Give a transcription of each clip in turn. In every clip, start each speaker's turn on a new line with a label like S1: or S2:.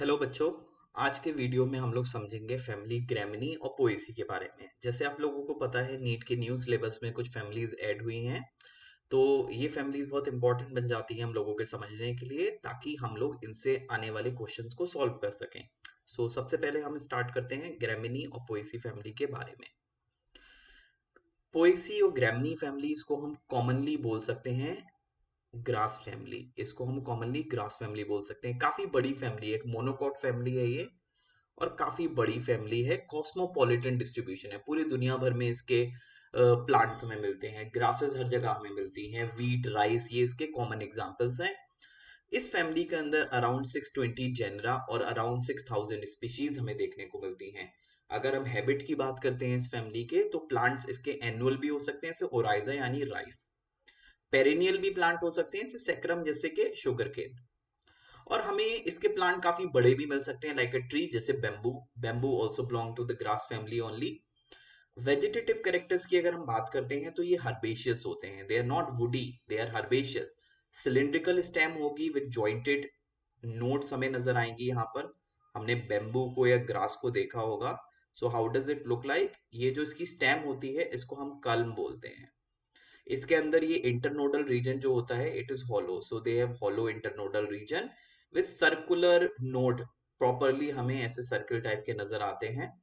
S1: Hello बच्चों। आज के वीडियो में हम लोग समझेंगे फैमिली ग्रैमिनी और पोएसी के बारे में। जैसे आप लोगों को पता है नीट के न्यू सिलेबस में कुछ फैमिलीज ऐड हुई हैं। तो ये फैमिलीज बहुत इंपॉर्टेंट बन जाती हैं हम लोगों के समझने के लिए, ताकि हम लोग इनसे आने वाले क्वेश्चंस को सॉल्व कर सकें। सबसे पहले हम स्टार्ट करते हैं ग्रैमिनी और पोएसी फैमिली के बारे में। पोएसी और ग्रैमिनी फैमिलीज को हम कॉमनली बोल सकते हैं ग्रास फैमिली। इसको हम कॉमनली ग्रास फैमिली बोल सकते हैं। काफी बड़ी फैमिली है, एक मोनोकॉट फैमिली है ये, और काफी बड़ी फैमिली है। कॉस्मोपॉलिटन डिस्ट्रीब्यूशन है, पूरी दुनिया भर में इसके प्लांट्स हमें मिलते हैं। ग्रासेस हर जगह हमें मिलती हैं, वीट राइस ये इसके कॉमन एग्जांपल्स हैं। इस फैमिली के अंदर अराउंड 620 जेनरा और अराउंड 6000 स्पीशीज हमें देखने को मिलती हैं। अगर हम हैबिट की बात करते हैं इस फैमिली के, तो प्लांट्स इसके एनुअल भी हो सकते हैं, जैसे ओराइजा यानी राइस। पेरिनियल भी प्लांट हो सकते हैं, जैसे सेक्रम जैसे के शुगर केन। और हमें इसके प्लांट काफी बड़े भी मिल सकते हैं, लाइक अ ट्री, जैसे bamboo. Bamboo also belong to the grass family only. Vegetative characters की अगर हम बात करते हैं तो ये हर्बेशियस होते हैं। They are not woody, they are herbaceous. Cylindrical stem होगी विद जॉइंटेड नोट्स हमें नजर आएंगी यहाँ पर। हमने बेम्बू को या ग्रास को देखा होगा। So how does it look like? ये जो इसकी स्टेम होती है इसको हम कल्म बोलते हैं। इसके अंदर ये इंटरनोडल रीजन जो होता है it is hollow, so they have hollow internodal region with circular node. Properly हमें ऐसे सर्कल टाइप के नजर आते हैं।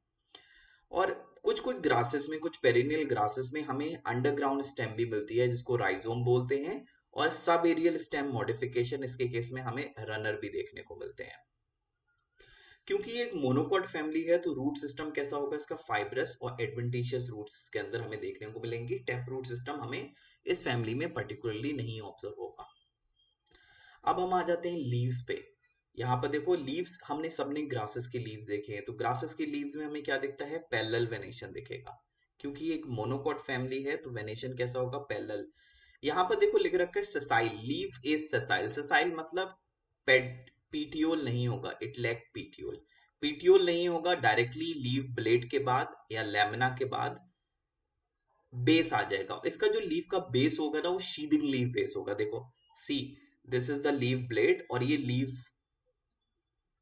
S1: और कुछ कुछ ग्रासेस में, कुछ पेरिनियल ग्रासेस में हमें अंडरग्राउंड स्टेम भी मिलती है, जिसको राइजोम बोलते हैं। और सब एरियल स्टेम मॉडिफिकेशन इसके केस में हमें रनर भी देखने को मिलते हैं। क्योंकि ये एक मोनोकॉट फैमिली है तो रूट सिस्टम कैसा होगा इसका? फाइब्रस और एडवेंटिशियस रूट्स के अंदर हमें देखने को मिलेंगी। टैप रूट सिस्टम हमें इस फैमिली में पर्टिकुलरली नहीं ऑब्जर्व होगा। अब हम आ जाते हैं लीव्स पे। यहाँ पर देखो लीव्स, हमने सबने ग्रासेस के लीव्स देखे हैं, तो ग्रासेस के लीव्स में हमें क्या दिखता है? पैरेलल वेनेशन दिखेगा। क्योंकि एक मोनोकॉट फैमिली है तो वेनेशन कैसा होगा? पैरेलल। यहाँ पर देखो लिख रखा है sessile, leave is sessile. Sessile मतलब पीटियोल नहीं होगा, इट लैक पीटियोल। पीटियोल नहीं होगा, डायरेक्टली लीव ब्लेड के बाद या लैमिना के बाद बेस आ जाएगा। इसका जो लीव का बेस होगा ना, वो शीदिंग लीव बेस होगा। देखो, see, this is the leaf blade और ये leaf,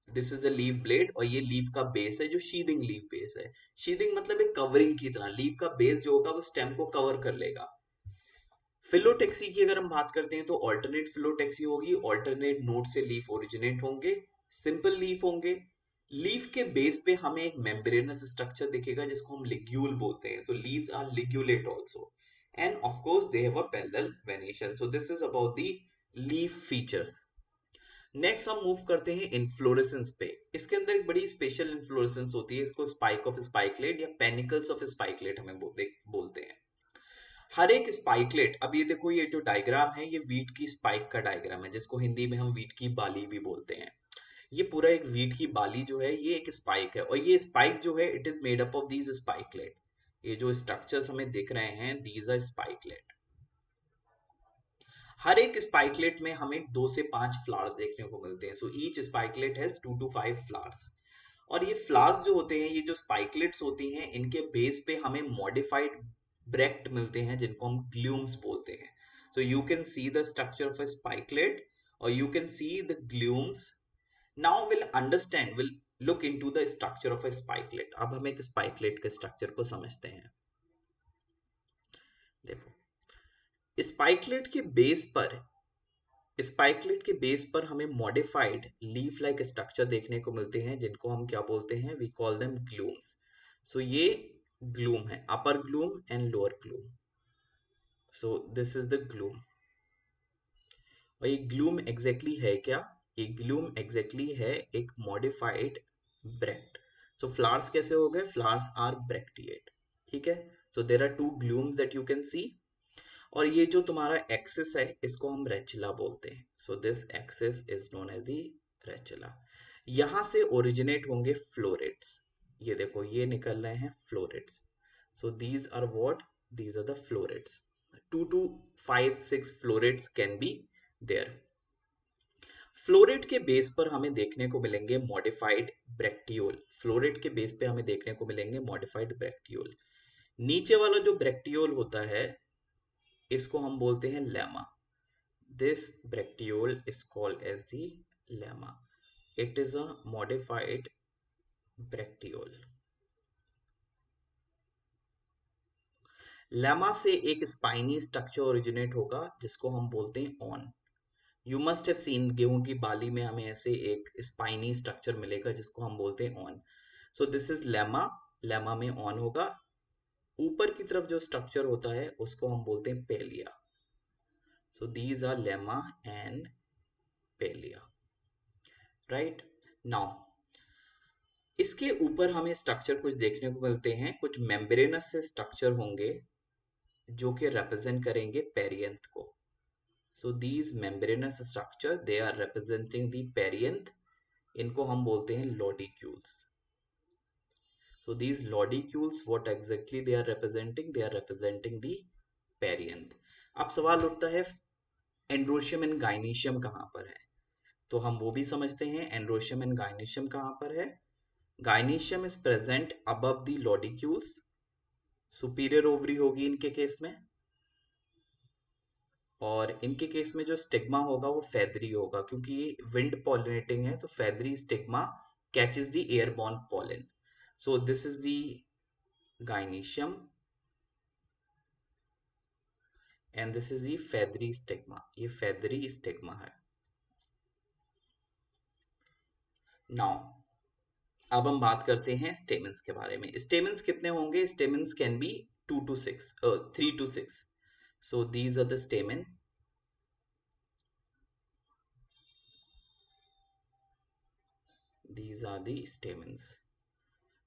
S1: this is the leaf blade और ये लीव का बेस है जो शीदिंग लीव बेस है। शीदिंग मतलब एक कवरिंग की तरह। लीव का बेस जो होगा वो स्टेम को कवर कर लेगा। फिलोटेक्सी की अगर हम बात करते हैं तो ऑल्टरनेट फिलोटेक्सी होगी। ऑल्टरनेट नोड से लीफ ओरिजिनेट होंगे, सिंपल लीफ होंगे। लीफ के बेस पे हमें एक मेम्ब्रेनस स्ट्रक्चर दिखेगा जिसको हम लिग्यूल बोलते हैं। तो leaves are ligulate also, and of course they have a parallel venation. So this is about the leaf features. Next हम मूव करते हैं इन्फ्लोरेसेंस पे। इसके अंदर एक बड़ी स्पेशल इन्फ्लोरेसेंस होती है, इसको स्पाइक ऑफ स्पाइकलेट या पेनिकल्स ऑफ स्पाइकलेट हमें बोलते हैं। हर एक स्पाइकलेट, अब ये देखो, ये जो डायग्राम है ये वीट की स्पाइक का डायग्राम है, जिसको हिंदी में हम वीट की बाली भी बोलते हैं। ये पूरा एक वीट की बाली जो है ये एक स्पाइक है, और ये स्पाइक जो है it is made up of these spikelet. ये जो स्ट्रक्चर्स हमें दिख रहे हैं दीज आर स्पाइकलेट। हर एक स्पाइकलेट में हमें 2 से 5 फ्लावर्स देखने को मिलते हैं। So each spikelet has 2 to 5 flowers. और ये फ्लावर्स जो होते हैं, ये जो स्पाइकलेट्स होती हैं, इनके बेस पे हमें मॉडिफाइड ब्रेक्ट मिलते हैं जिनको हम ग्लूम्स बोलते हैं। So you can see the structure of a spikelet और you can see the glumes. Now will understand, will look into the structure of a spikelet. अब हम एक स्पाइकलेट के स्ट्रक्चर को समझते हैं। देखो, स्पाइकलेट के बेस पर हमें मॉडिफाइड लीफ लाइक स्ट्रक्चर देखने को मिलते हैं, जिनको हम क्या बोलते हैं? We call them glumes. So ये ग्लूम है, upper glume and lower glume. So this is the glume. और ये ग्लूम एग्जैक्टली है क्या? ये ग्लूम एग्जैक्टली है एक मॉडिफाइड ब्रेक्ट। सो फ्लावर्स कैसे हो गए? Flowers are bracteate. ठीक है। So there are 2 glumes that you can see. और ये जो तुम्हारा एक्सिस है इसको हम रेचुला बोलते हैं। So this axis is known as the rachilla. यहां से ओरिजिनेट होंगे फ्लोरेट्स। ये देखो, ये निकल रहे हैं florets. So these are what? These are the florets. 2 to 5 6 florets can be there. Floret के बेस पर हमें देखने को मिलेंगे मॉडिफाइड ब्रेक्टियोल। फ्लोरेट के बेस पे हमें देखने को मिलेंगे मॉडिफाइड ब्रेक्टियोल। नीचे वाला जो ब्रेक्टियोल होता है इसको हम बोलते हैं lemma. This bracteole is called as the lemma. It is a modified bracteole. Lemma से एक स्पाइनी स्ट्रक्चर ओरिजिनेट होगा जिसको हम बोलते हैं on. You must have seen, गेहूं की बाली में हमें ऐसे एक स्पाइनी स्ट्रक्चर मिलेगा जिसको हम बोलते हैं on. So this is lemma. Lemma में ऑन होगा। ऊपर की तरफ जो स्ट्रक्चर होता है उसको हम बोलते हैं palea. So these are lemma and palea, right. Now इसके ऊपर हमें स्ट्रक्चर कुछ देखने को मिलते हैं, कुछ मेम्ब्रेनस से स्ट्रक्चर होंगे जो कि रिप्रेजेंट करेंगे पेरियंथ को। So these membranous structure they are representing the perianth. इनको हम बोलते हैं लॉडिक्यूल्स। So these lodicules, what exactly they are representing? They are representing the perianth. अब सवाल उठता है एंड्रोशियम एंड गाइनीशियम कहाँ पर है, तो हम वो भी समझते हैं। एंड्रोशियम एंड गाइनीशियम कहाँ पर है? Gynoecium is present above the lodicules. Superior ovary होगी इनके केस में, और इनके केस में जो स्टिग्मा होगा वो फेदरी होगा, क्योंकि ये विंड पॉलिनेटिंग है, तो feathery stigma catches the airborne pollen. So this is the gynoecium and this is the feathery stigma. ये फेदरी स्टिग्मा है। नाउ अब हम बात करते हैं स्टेमन्स के बारे में। स्टेमन्स कितने होंगे? Stamens can be 2 to 6, 3 to 6। So these are the stamen. These are the stamens.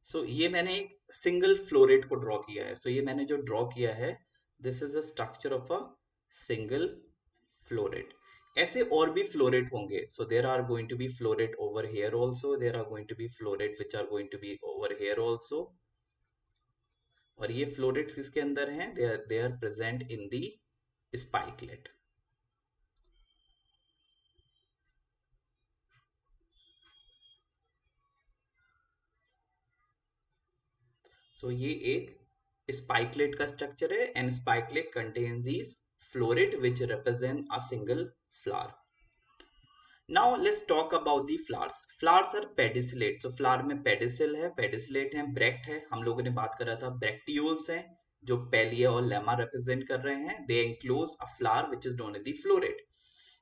S1: So ये मैंने एक सिंगल फ्लोरेट को ड्रॉ किया है। सो ये मैंने जो ड्रॉ किया है, this is a structure of a single floret. ऐसे और भी फ्लोरेट होंगे। So there are going to be floret over here also, there are going to be floret which are going to be over here also. और ये florets किसके अंदर हैं? They are present in the spikelet. सो ये एक spikelet का structure है and spikelet contains these floret which represent a single flower. Now let's talk about the flowers. Flowers are pedicellate. So flower में पेडिसिल है, पेडिसिलेट है, bract है। हम लोगों ने बात करा था ब्रेक्टियोल्स हैं जो पेलिया और लेमा रिप्रेजेंट कर रहे हैं। They enclose a flower which is known as the floret.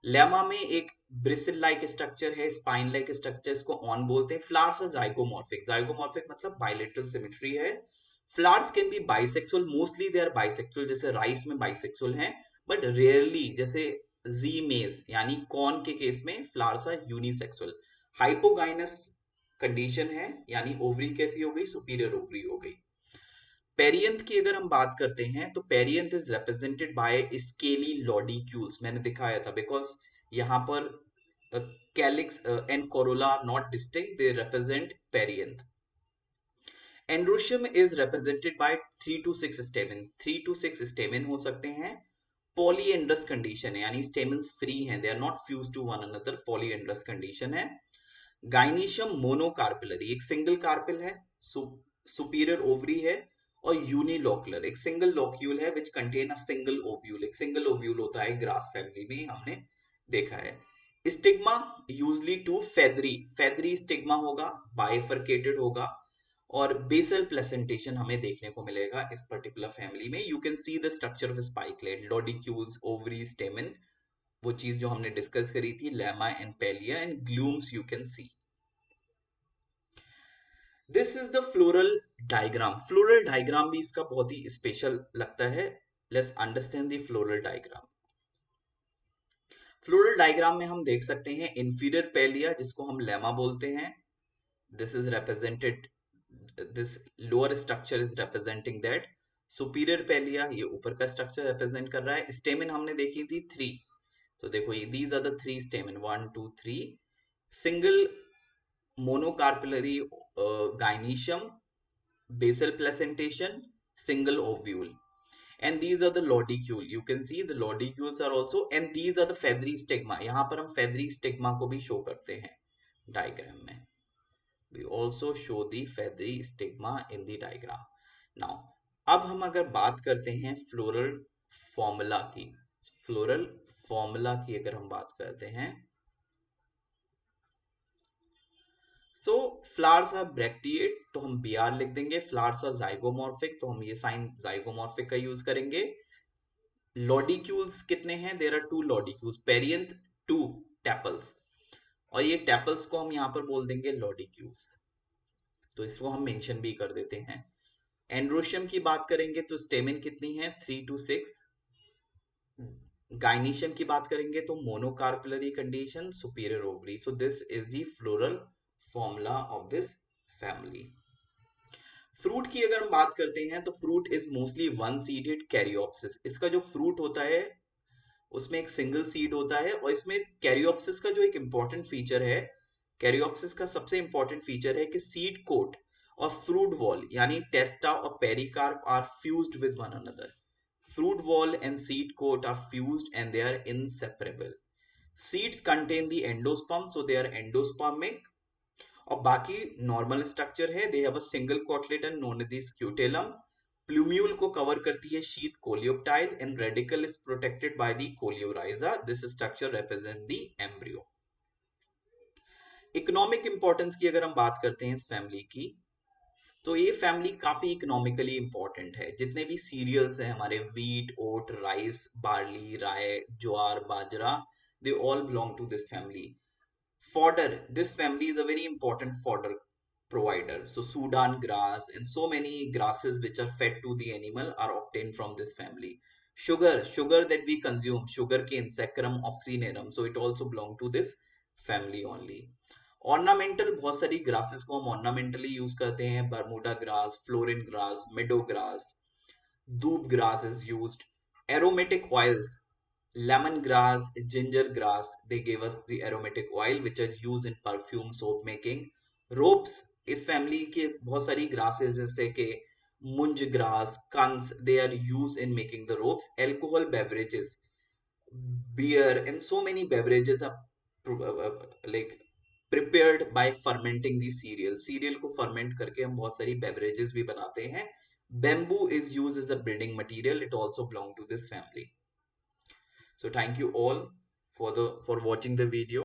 S1: Lemma में एक ब्रिसिल लाइक स्ट्रक्चर है, स्पाइन लाइक स्ट्रक्चर, इसको ऑन बोलते हैं। Flowers are zygomorphic. जाइगोमॉर्फिक मतलब बाइलेटरल सिमेट्री है। Flowers can be bisexual, mostly they are bisexual, जैसे rice में बाइसेक्सुअल हैं, बट रेयरली जैसे जी मेज यानी कॉर्न के केस में flowers are unisexual. Hypogynous condition है, यानी ओवरी कैसी हो गई? सुपीरियर ओवरी हो गई। पेरियंथ की अगर हम बात करते हैं तो perianth is represented by scaly lodicules. मैंने दिखाया था, बिकॉज यहाँ पर calyx and corolla are not distinct, they represent perianth. Androecium is represented by 3 to 6 stamen. 3 to 6 stamen हो सकते हैं। पॉलीएंड्रस कंडीशन है, यानी स्टेमन्स फ्री हैं, they are not fuse to one another, polyandrous condition है। Gynoecium monocarpellary, एक single carpel है, superior ovary है, और यूनिलोकुलर, एक सिंगल लोक्यूल है which contain a single ovule. एक सिंगल ओव्यूल होता है ग्रास फैमिली में, हमने देखा है। Stigma usually two feathery, feathery stigma होगा, बाइफरकेटेड होगा, और बेसल प्लेसेंटेशन हमें देखने को मिलेगा इस पर्टिकुलर फैमिली में। You can see the structure of spikelet, lodicules, ovary, stamen, वो चीज जो हमने डिस्कस करी थी, lemma and palea, and glumes you can see. This is the floral diagram. Floral diagram भी इसका बहुत ही स्पेशल लगता है। Let's understand the floral diagram. Floral diagram में हम देख सकते हैं इंफीरियर पेलिया, जिसको हम लेमा बोलते हैं। This is represented, this lower structure is representing that। Superior palea ये ऊपर का स्ट्रक्चर रिप्रेजेंट कर रहा है। स्टेमन हमने देखी थी 3, तो देखो ये these are the 3 stamen, 1 2 3। Single monocarpellary gynoecium, basal placentation, single ovule, and these are the lodicule, you can see the lodicules are also, and these are the feathery stigma। यहाँ पर हम feathery stigma को भी show करते हैं diagram में। we also show the feathery stigma in the diagram। now अब हम अगर बात करते हैं फ्लोरल फॉर्मूला की, फ्लोरल फॉर्मूला की अगर हम बात करते हैं, सो फ्लावर्स आर ब्रैक्टिएट तो हम बी आर लिख देंगे, फ्लावर्स आर जाइगोमॉर्फिक तो हम ये साइन जाइगोमॉर्फिक का यूज करेंगे। लॉडिक्यूल्स कितने हैं? There are two lodicules, perianth two tepals, और ये टैपल्स को हम यहाँ पर बोल देंगे लॉडिक्यूल्स, तो इसको हम मेंशन भी कर देते हैं। एंड्रोशियम की बात करेंगे तो स्टेमिन कितनी है? 3 to 6। गाइनीशियम की बात करेंगे तो monocarpellary condition, superior ovary. So this is the floral formula of this family. Fruit की अगर हम बात करते हैं तो fruit is mostly one seeded caryopsis. इसका जो फ्रूट होता है उसमें एक सिंगल सीड होता है, और इसमें कैरियोप्सिस का जो एक इंपॉर्टेंट फीचर है, कैरियोप्सिस का सबसे इंपॉर्टेंट फीचर है कि सीड कोट और फ्रूट वॉल यानी टेस्टा और pericarp are fused with one another. Fruit wall and seed coat are fused and they are inseparable. Seeds contain the endosperm, so they are endospermic. और बाकी normal structure है, they have a single cotyledon known as the scutellum. Plumule को cover करती है sheath coleoptile and radicle is protected by the coleorhiza. This structure represent the embryo. Economic importance की अगर हम बात करते हैं इस फैमिली की, तो ये फैमिली काफी इकोनॉमिकली इंपॉर्टेंट है। जितने भी सीरियल्स हैं हमारे, wheat, oat, rice, barley, rye, jowar, bajra, they all belong to this family. Fodder, this family is a very important fodder provider. So Sudan grass and so many grasses which are fed to the animal are obtained from this family. Sugar that we consume, sugarcane, Saccharum officinarum, so it also belong to this family only. Ornamental, बहुत सारी grasses को हम ऑर्नामेंटली use करते हैं, Bermuda grass, fluorine grass, मेडो grass, दूब grass is used. Aromatic oils, lemon grass, ginger grass, they gave us the aromatic oil which are used in perfume, soap making. Ropes, इस family के बहुत सारी grasses जैसे कि munj grass, kans, they are used in making the ropes. Alcohol beverages, beer and so many beverages are like prepared by fermenting the cereal. Cereal को ferment करके हम बहुत सारी beverages भी बनाते हैं. Bamboo is used as a building material. It also belong to this family. So thank you all for watching the video.